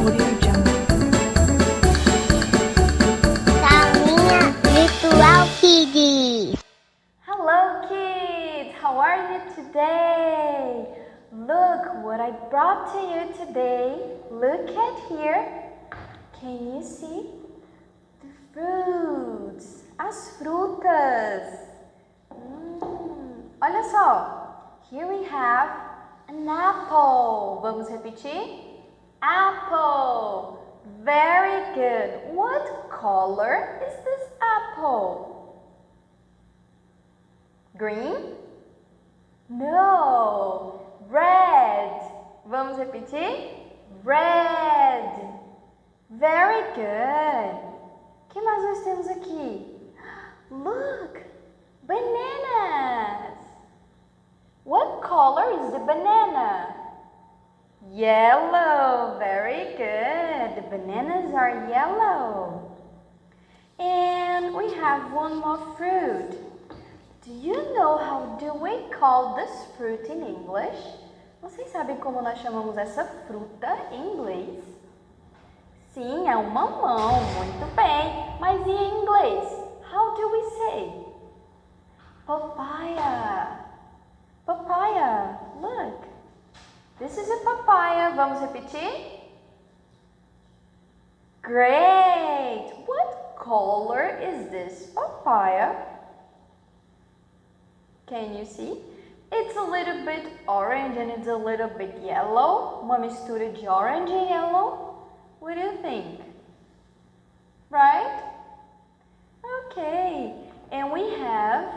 Audio Jungle. Salinha Virtual Kids. Hello kids, how are you today? Look what I brought to you today. Look at here. Can you see? The fruits, as frutas. Olha só, here we have an apple. Vamos repetir? Apple. Very good. What color is this apple? Green? No. Red. Vamos repetir? Red. Very good. O que mais nós temos aqui? Look. Bananas. What color is the banana? Yellow. Very good. The bananas are yellow. And we have one more fruit. Do you know how do we call this fruit in English? Vocês sabem como nós chamamos essa fruta em inglês? Sim, é um mamão. Muito bem. Mas e em inglês? How do we say? Papaya. Papaya. Look. This is a papaya. Vamos repetir? Great. What color is this papaya? Can you see? It's a little bit orange and it's a little bit yellow. Uma mistura de orange e yellow. What do you think? Right? Okay. And we have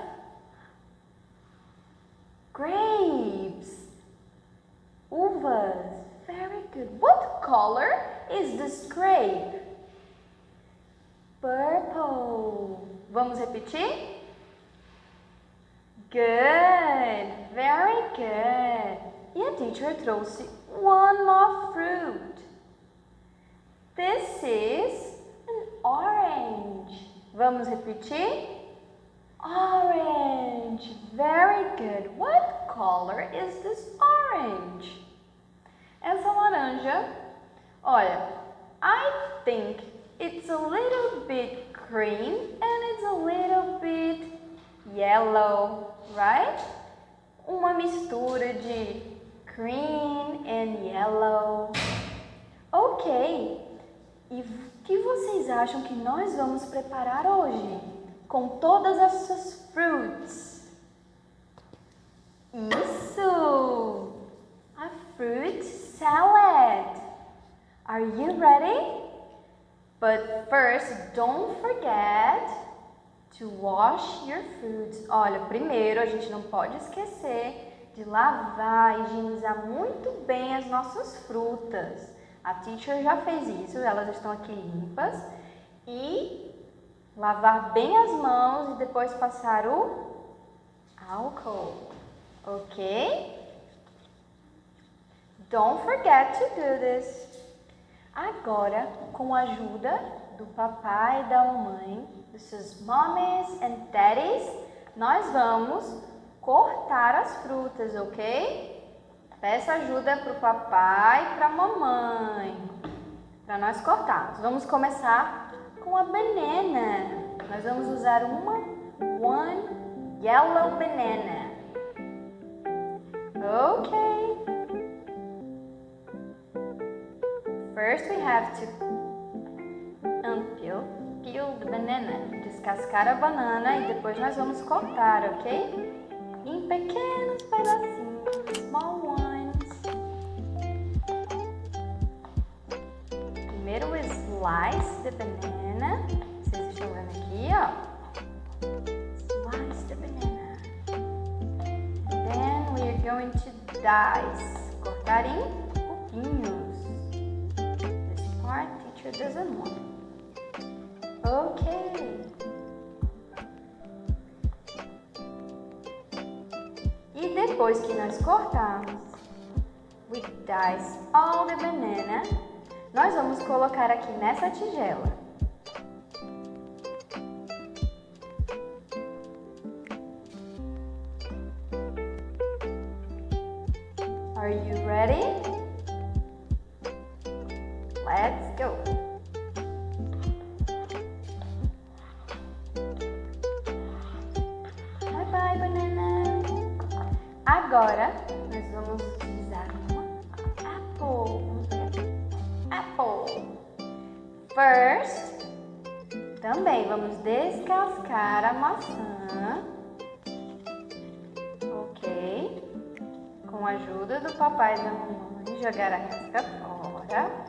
grapes. Uvas. Very good. What color is this grape? Purple. Vamos repetir? Good. Very good. E a teacher trouxe one more fruit. This is an orange. Vamos repetir? Orange. Very good. What color is this orange? Essa laranja, olha, I think it's a little bit green and it's a little bit yellow, right? Uma mistura de green and yellow. Ok. E o que vocês acham que nós vamos preparar hoje com todas essas fruits? Isso! A fruit salad. Are you ready? But first, don't forget to wash your fruits. Olha, primeiro a gente não pode esquecer de lavar, higienizar muito bem as nossas frutas. A teacher já fez isso, elas estão aqui limpas. E lavar bem as mãos e depois passar o álcool. Ok? Don't forget to do this. Agora, com a ajuda do papai e da mamãe, dos seus mommies and daddies, nós vamos cortar as frutas, ok? Peça ajuda para o papai e para a mamãe, para nós cortarmos. Vamos começar com a banana. Nós vamos usar one yellow banana. Ok. First we have to peel the banana. Descascar a banana e depois nós vamos cortar, ok? Em pequenos pedacinhos, small ones. Primeiro we slice the banana. Vocês estão vendo aqui, ó. Slice the banana. Then we are going to dice. Cortar em cubinhos. This part teacher doesn't want. Ok. E depois que nós cortarmos, we dice all the banana, nós vamos colocar aqui nessa tigela. Are you ready? Let's go! Bye bye, banana! Agora, nós vamos utilizar uma apple. Vamos pegar apple. First, também vamos descascar a maçã. Ok? Com a ajuda do papai e da mamãe, jogar a casca fora.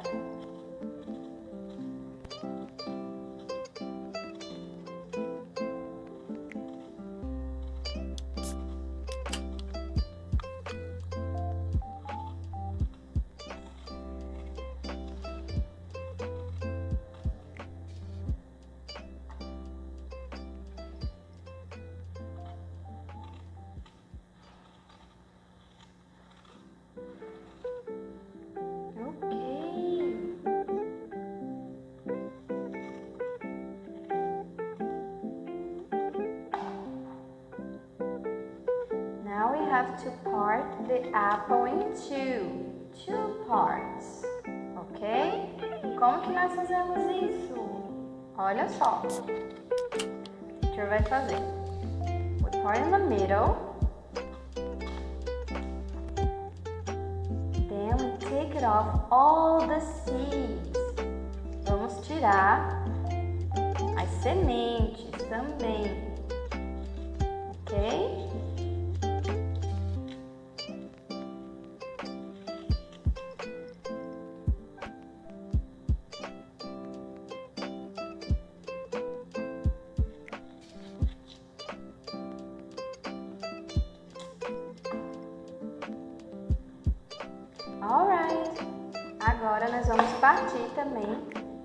Now we have to part the apple in two parts, ok? Como que nós fazemos isso? Olha só, o teacher vai fazer. We part in the middle, then we take it off all the seeds. Vamos tirar as sementes também, ok? Alright, agora nós vamos partir também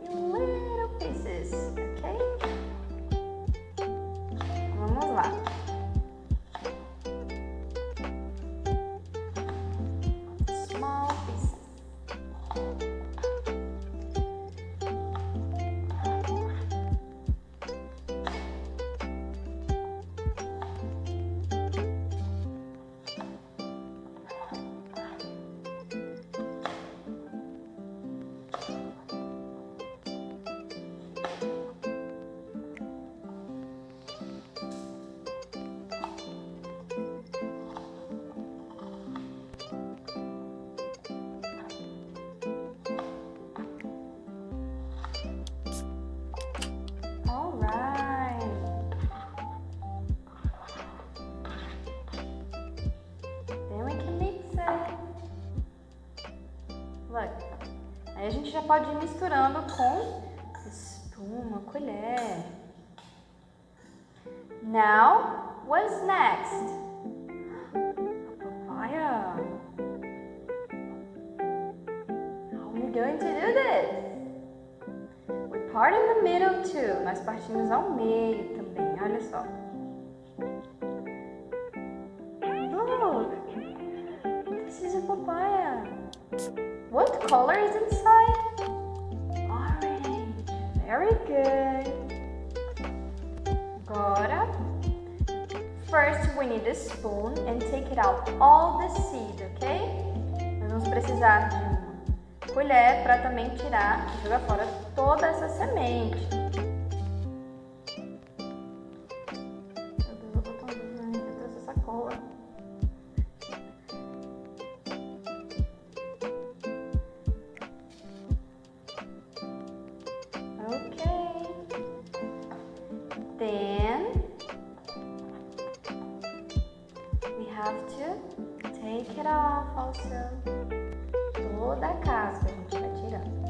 em little pieces, ok? Vamos lá. Small pieces. Look. Aí a gente já pode ir misturando com espuma, colher. Now, what's next? Papaya. How are we going to do this? We part in the middle too. Nós partimos ao meio também, olha só. Look, this is a papaya. What color is inside? Orange. Very good. Agora, first we need a spoon and take it out all the seed, ok? Nós vamos precisar de uma colher para também tirar e jogar fora toda essa semente. Meu Deus, eu tô tão doente, eu trouxe essa cola. Then we have to take it off also. Toda a casca a gente vai tirando.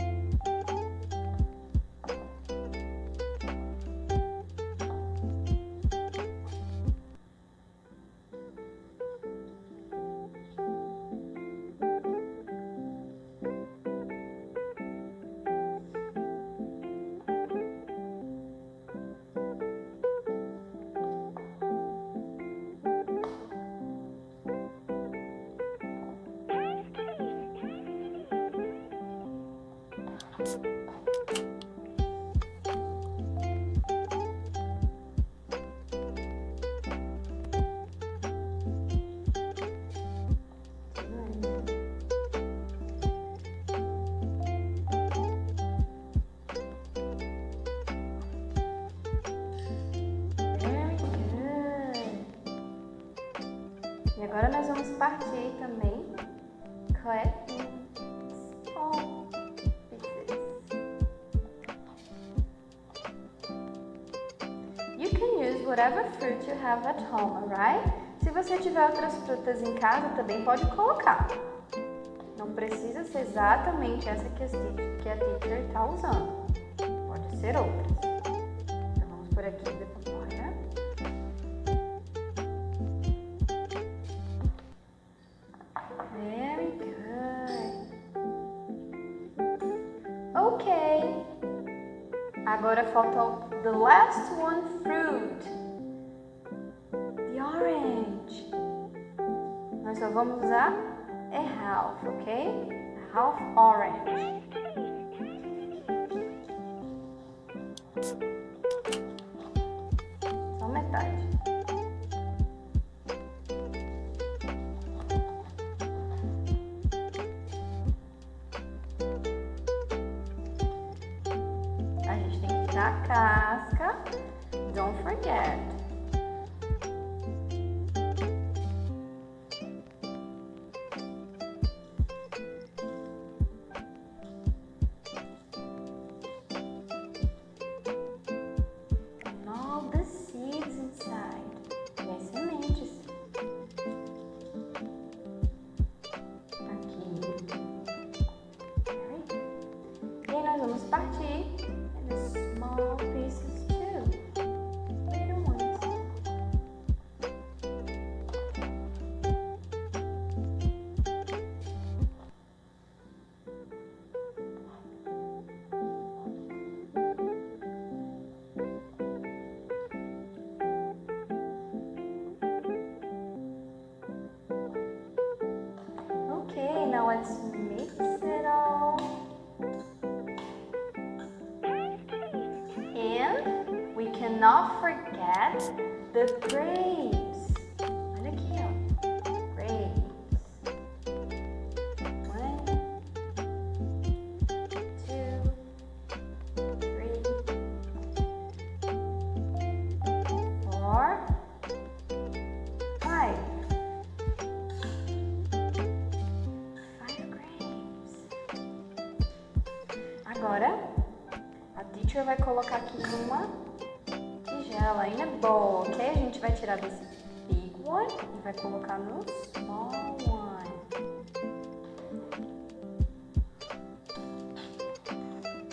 agora nós vamos partir também. Cut small pieces. You can use whatever fruit you have at home, alright? Se você tiver outras frutas em casa, também pode colocar. Não precisa ser exatamente essa que a teacher está usando. Pode ser outras. Então vamos por aqui the papaya. Very good. Ok. Agora falta the last one fruit. The orange. Nós só vamos usar a half, ok? Half orange. Só metade. A gente tem que tirar a casca. Don't forget. Vamos partir in small pieces too. Little ones. Okay, now let's mix it all. Cannot forget the grapes. Olha aqui, ó. Grapes. 1, 2, 3, 4, 5. 5 grapes. Agora, a teacher vai colocar aqui numa ela ainda é boa, ok? A gente vai tirar desse big one e vai colocar no small one.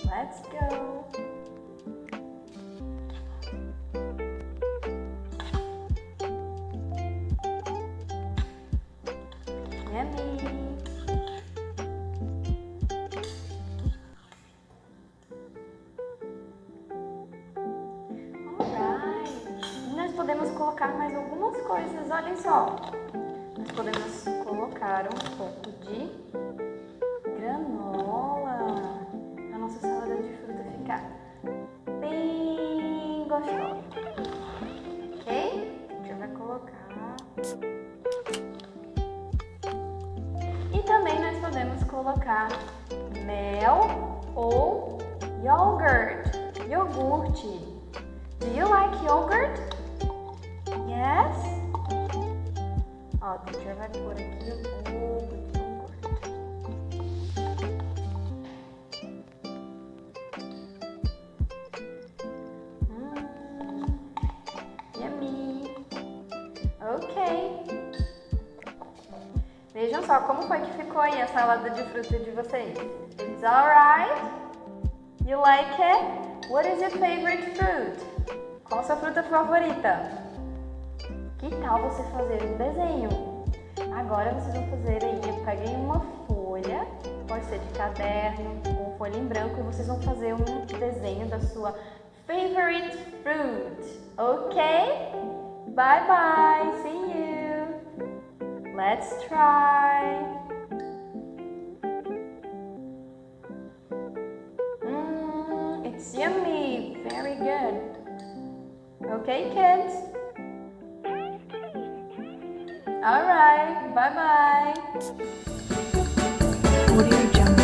Let's go! Yummy! Podemos colocar mais algumas coisas, olhem só. Nós podemos colocar um pouco de granola para a nossa salada de fruta ficar bem gostosa. Ok? A gente vai colocar. E também nós podemos colocar mel ou iogurte. Do you like yogurt? Yes? Ó, a teacher vai pôr aqui um pouco de iogurte. Yummy! Ok. Vejam só como foi que ficou aí a salada de fruta de vocês. It's alright? You like it? What is your favorite fruit? Qual a sua fruta favorita? Que tal você fazer um desenho? Agora vocês vão fazer aí, eu peguei uma folha, pode ser de caderno ou folha em branco, e vocês vão fazer um desenho da sua favorite fruit, ok? Bye bye, see you! Let's try! It's yummy, very good! Okay, kids? Alright, bye bye. Audio Jungle.